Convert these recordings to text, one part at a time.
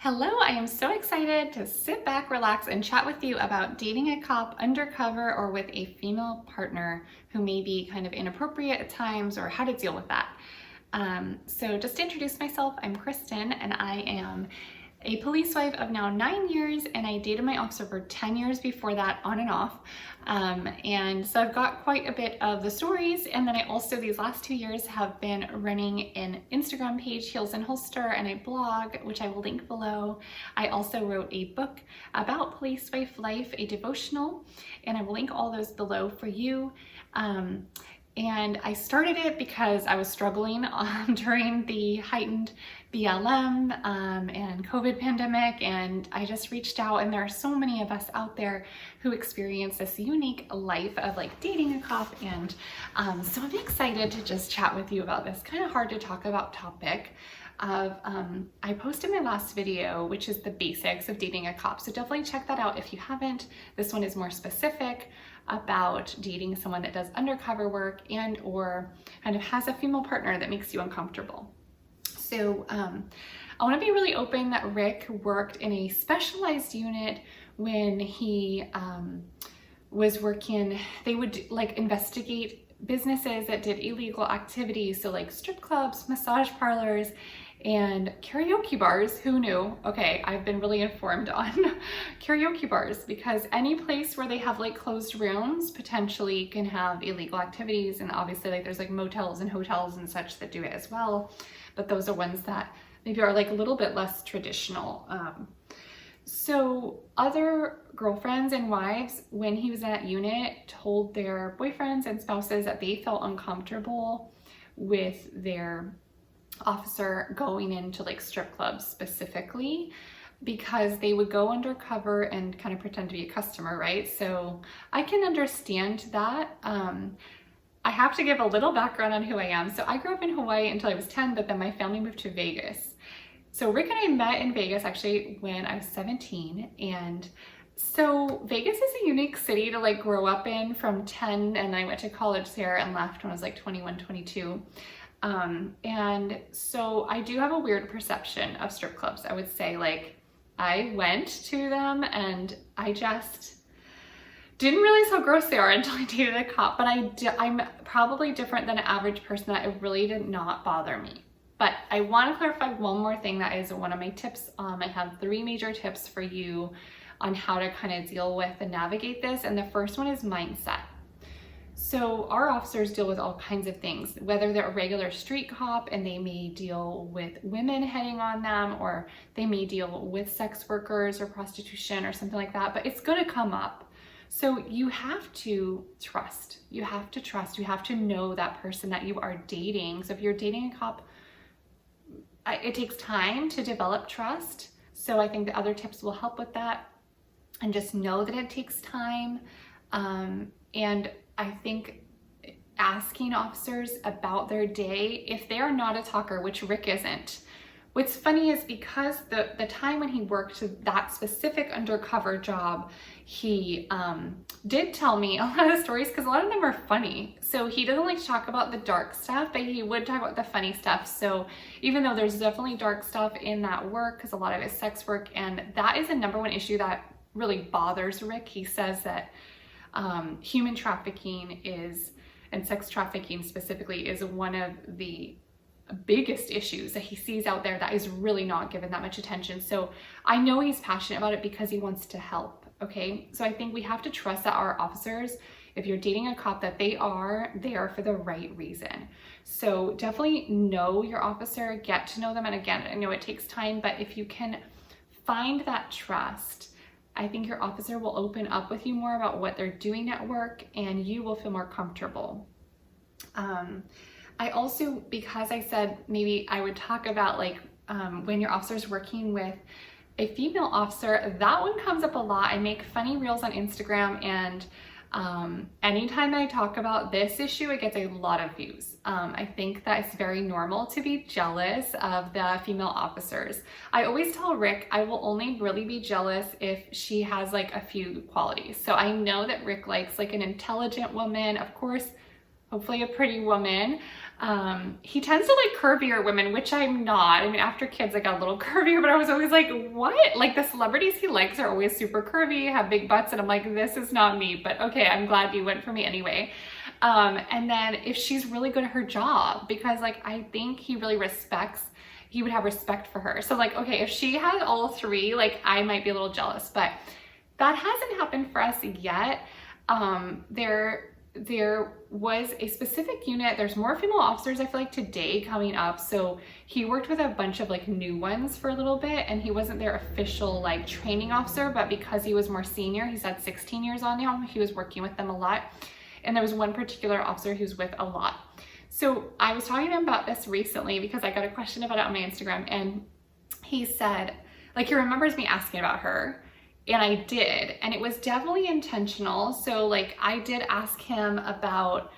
Hello, I am so excited to sit back, relax, and chat with you about dating a cop undercover or with a female partner who may be kind of inappropriate at times or how to deal with that. So just to introduce myself, I'm Kristen and I am a police wife of now 9 years, and I dated my officer for 10 years before that, on and off. And so I've got quite a bit of the stories, and then I also, these last 2 years, have been running an Instagram page, Heels and Holster, and a blog, which I will link below. I also wrote a book about police wife life, a devotional, and I will link all those below for you. And I started it because I was struggling during the heightened BLM and COVID pandemic, and I just reached out, and there are so many of us out there who experience this unique life of like dating a cop, and so I'm excited to just chat with you about this kind of hard to talk about topic of I posted my last video, which is the basics of dating a cop, so definitely check that out if you haven't. This one is more specific about dating someone that does undercover work and or kind of has a female partner that makes you uncomfortable. So I want to be really open that Rick worked in a specialized unit when he was working. They would like investigate businesses that did illegal activities, so like strip clubs, massage parlors, and karaoke bars. Who knew? Okay, I've been really informed on karaoke bars, because any place where they have like closed rooms potentially can have illegal activities, and obviously like there's like motels and hotels and such that do it as well, but those are ones that maybe are like a little bit less traditional. So other girlfriends and wives, when he was in that unit, told their boyfriends and spouses that they felt uncomfortable with their officer going into like strip clubs specifically, because they would go undercover and kind of pretend to be a customer, right? So I can understand that. I have to give a little background on who I am. So I grew up in Hawaii until I was 10, but then my family moved to Vegas. So Rick and I met in Vegas actually when I was 17. And so Vegas is a unique city to like grow up in from 10, and I went to college there and left when I was like 21, 22. And so I do have a weird perception of strip clubs. I would say like I went to them and I just didn't realize how gross they are until I dated a cop, but I'm probably different than an average person, that it really did not bother me. But I want to clarify one more thing that is one of my tips. I have 3 major tips for you on how to kind of deal with and navigate this. And the first one is mindset. So our officers deal with all kinds of things, whether they're a regular street cop and they may deal with women hitting on them, or they may deal with sex workers or prostitution or something like that, but it's going to come up. So you have to trust. You have to trust. You have to know that person that you are dating. So if you're dating a cop, it takes time to develop trust. So I think the other tips will help with that. And just know that it takes time. And I think asking officers about their day, if they are not a talker, which Rick isn't. What's funny is because the time when he worked that specific undercover job, he did tell me a lot of stories, because a lot of them are funny. So he doesn't like to talk about the dark stuff, but he would talk about the funny stuff. So even though there's definitely dark stuff in that work, because a lot of it is sex work, and that is the #1 issue that really bothers Rick. He says that human trafficking and sex trafficking specifically is one of the biggest issues that he sees out there that is really not given that much attention. So I know he's passionate about it because he wants to help. Okay, so I think we have to trust that our officers, if you're dating a cop, that they are there for the right reason. So definitely know your officer, get to know them, and again, I know it takes time, but if you can find that trust, I think your officer will open up with you more about what they're doing at work, and you will feel more comfortable. I also, because I said maybe I would talk about like when your officer's working with a female officer, that one comes up a lot. I make funny reels on Instagram, and anytime I talk about this issue, it gets a lot of views. I think that it's very normal to be jealous of the female officers. I always tell Rick I will only really be jealous if she has like a few qualities. So I know that Rick likes like an intelligent woman, of course, hopefully a pretty woman, He tends to like curvier women, which I'm not. I mean, after kids, I got a little curvier, but I was always like, what? Like the celebrities he likes are always super curvy, have big butts, and I'm like, this is not me, but okay, I'm glad you went for me anyway. And then if she's really good at her job, because like, I think he really he would have respect for her. So like, okay, if she has all three, like I might be a little jealous, but that hasn't happened for us yet. There was a specific unit. There's more female officers, I feel like, today coming up. So he worked with a bunch of like new ones for a little bit, and he wasn't their official like training officer, but because he was more senior, he's had 16 years on now, he was working with them a lot. And there was one particular officer he was with a lot. So I was talking to him about this recently because I got a question about it on my Instagram, and he said, like, he remembers me asking about her. And I did, and it was definitely intentional. So like I did ask him about,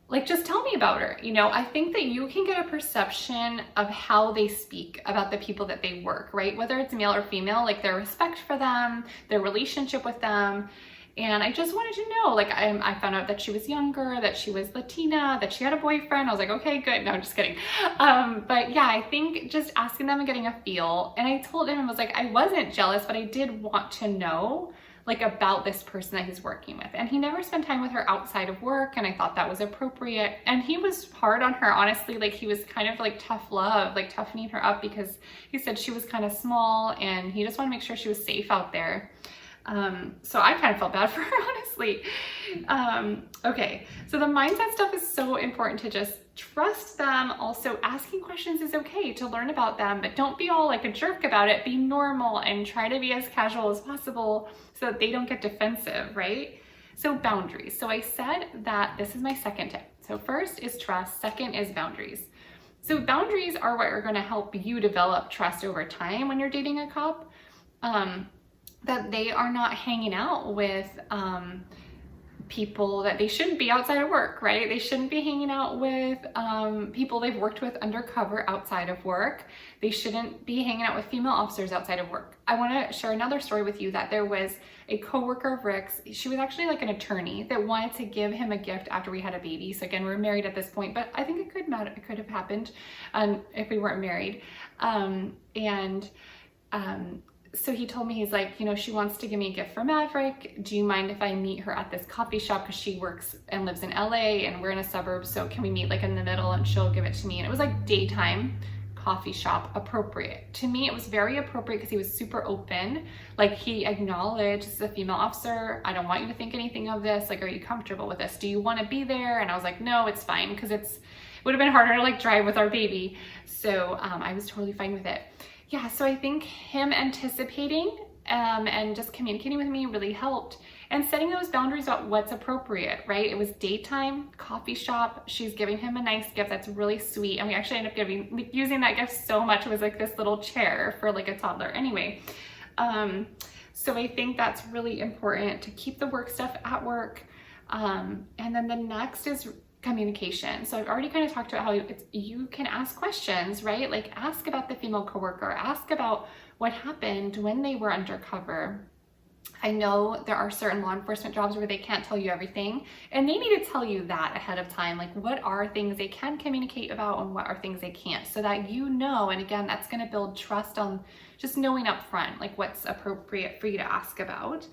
like, just tell me about her. You know, I think that you can get a perception of how they speak about the people that they work, right? Whether it's male or female, like their respect for them, their relationship with them. And I just wanted to know, like, I found out that she was younger, that she was Latina, that she had a boyfriend. I was like, okay, good. No, I'm just kidding. But yeah, I think just asking them and getting a feel. And I told him, I was like, I wasn't jealous, but I did want to know, like, about this person that he's working with. And he never spent time with her outside of work, and I thought that was appropriate. And he was hard on her, honestly. Like, he was kind of like tough love, like toughening her up, because he said she was kind of small and he just wanted to make sure she was safe out there. So I kind of felt bad for her, honestly. Okay, so the mindset stuff is so important, to just trust them. Also, asking questions is okay to learn about them, but don't be all like a jerk about it. Be normal and try to be as casual as possible so that they don't get defensive, right? So boundaries. So I said that this is my second tip. So first is trust, second is boundaries. So boundaries are what are going to help you develop trust over time when you're dating a cop. That they are not hanging out with people that they shouldn't be outside of work, right? They shouldn't be hanging out with people they've worked with undercover outside of work. They shouldn't be hanging out with female officers outside of work. I want to share another story with you, that there was a coworker of Rick's. She was actually like an attorney that wanted to give him a gift after we had a baby. So again, we're married at this point, but I think it could have happened if we weren't married. So he told me, he's like, you know, she wants to give me a gift for Maverick. Do you mind if I meet her at this coffee shop? Because she works and lives in LA and we're in a suburb. So can we meet like in the middle and she'll give it to me? And it was like daytime coffee shop appropriate. To me, it was very appropriate because he was super open. Like, he acknowledged, this is a female officer. I don't want you to think anything of this. Like, are you comfortable with this? Do you want to be there? And I was like, no, it's fine. Because it would have been harder to like drive with our baby. So I was totally fine with it. Yeah, so I think him anticipating and just communicating with me really helped, and setting those boundaries about what's appropriate, right? It was daytime, coffee shop. She's giving him a nice gift that's really sweet. And we actually ended up using that gift so much. It was like this little chair for like a toddler. Anyway, so I think that's really important, to keep the work stuff at work. And then the next is communication. So I've already kind of talked about how you can ask questions, right? Like, ask about the female coworker, ask about what happened when they were undercover. I know there are certain law enforcement jobs where they can't tell you everything, and they need to tell you that ahead of time. Like, what are things they can communicate about and what are things they can't, so that you know. And again, that's going to build trust on just knowing up front, like, what's appropriate for you to ask about.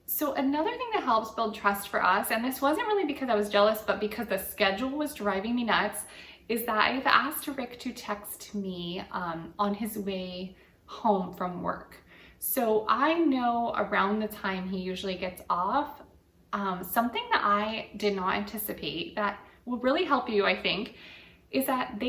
So another thing that helps build trust for us, and this wasn't really because I was jealous, but because the schedule was driving me nuts, is that I've asked Rick to text me on his way home from work. So I know around the time he usually gets off, something that I did not anticipate that will really help you, I think, is that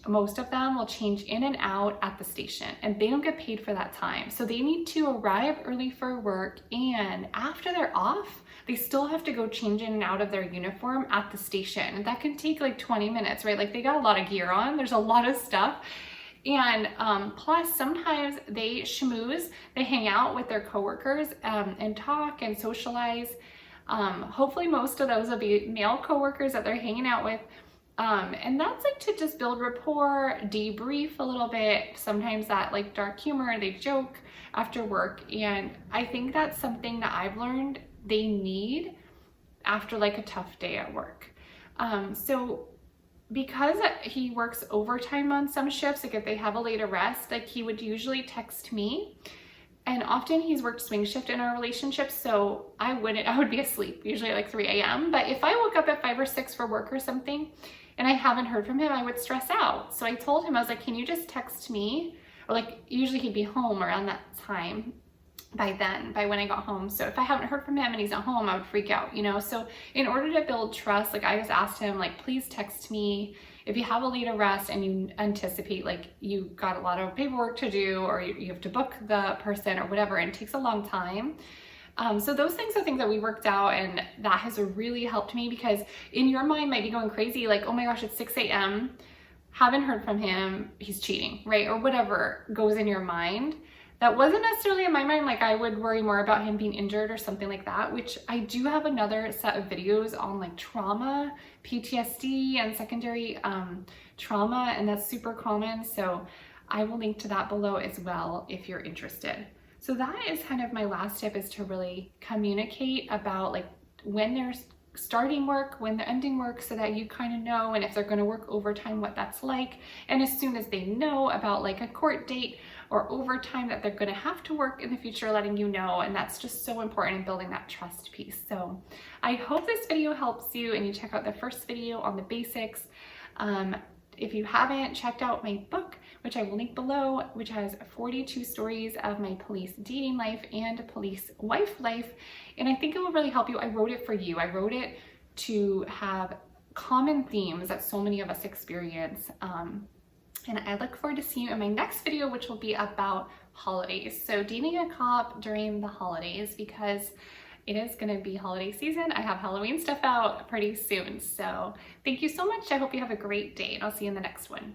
most of them will change in and out at the station, and they don't get paid for that time. So they need to arrive early for work, and after they're off, they still have to go change in and out of their uniform at the station. And that can take like 20 minutes, right? Like, they got a lot of gear on, there's a lot of stuff. And plus, sometimes they schmooze, they hang out with their coworkers and talk and socialize. Hopefully most of those will be male coworkers that they're hanging out with. And that's like to just build rapport, debrief a little bit. Sometimes that like dark humor, they joke after work. And I think that's something that I've learned they need after like a tough day at work. So because he works overtime on some shifts, like if they have a late arrest, like he would usually text me. And often he's worked swing shift in our relationship, so I would be asleep, usually at like 3 a.m. But if I woke up at 5 or 6 for work or something and I haven't heard from him, I would stress out. So I told him, I was like, can you just text me? Or like, usually he'd be home around that time by when I got home. So if I haven't heard from him and he's at home, I would freak out, you know? So in order to build trust, like I just asked him, like, please text me if you have a late arrest and you anticipate like you got a lot of paperwork to do, or you have to book the person or whatever, and it takes a long time. So those things are things that we worked out, and that has really helped me, because in your mind might be going crazy, like, oh my gosh, it's 6 a.m. haven't heard from him, he's cheating, right? Or whatever goes in your mind. That wasn't necessarily in my mind. Like I would worry more about him being injured or something like that, which I do have another set of videos on, like trauma, PTSD, and secondary trauma, and that's super common. So I will link to that below as well if you're interested. So that is kind of my last tip, is to really communicate about like when they're starting work, when they're ending work, so that you kind of know, and if they're going to work overtime, what that's like. And as soon as they know about like a court date or overtime that they're going to have to work in the future, letting you know. And that's just so important in building that trust piece. So I hope this video helps you and you check out the first video on the basics. If you haven't checked out my book, which I will link below, which has 42 stories of my police dating life and police wife life, and I think it will really help you. I wrote it for you. I wrote it to have common themes that so many of us experience. And I look forward to seeing you in my next video, which will be about holidays. So dating a cop during the holidays, because it is going to be holiday season. I have Halloween stuff out pretty soon. So thank you so much. I hope you have a great day, and I'll see you in the next one.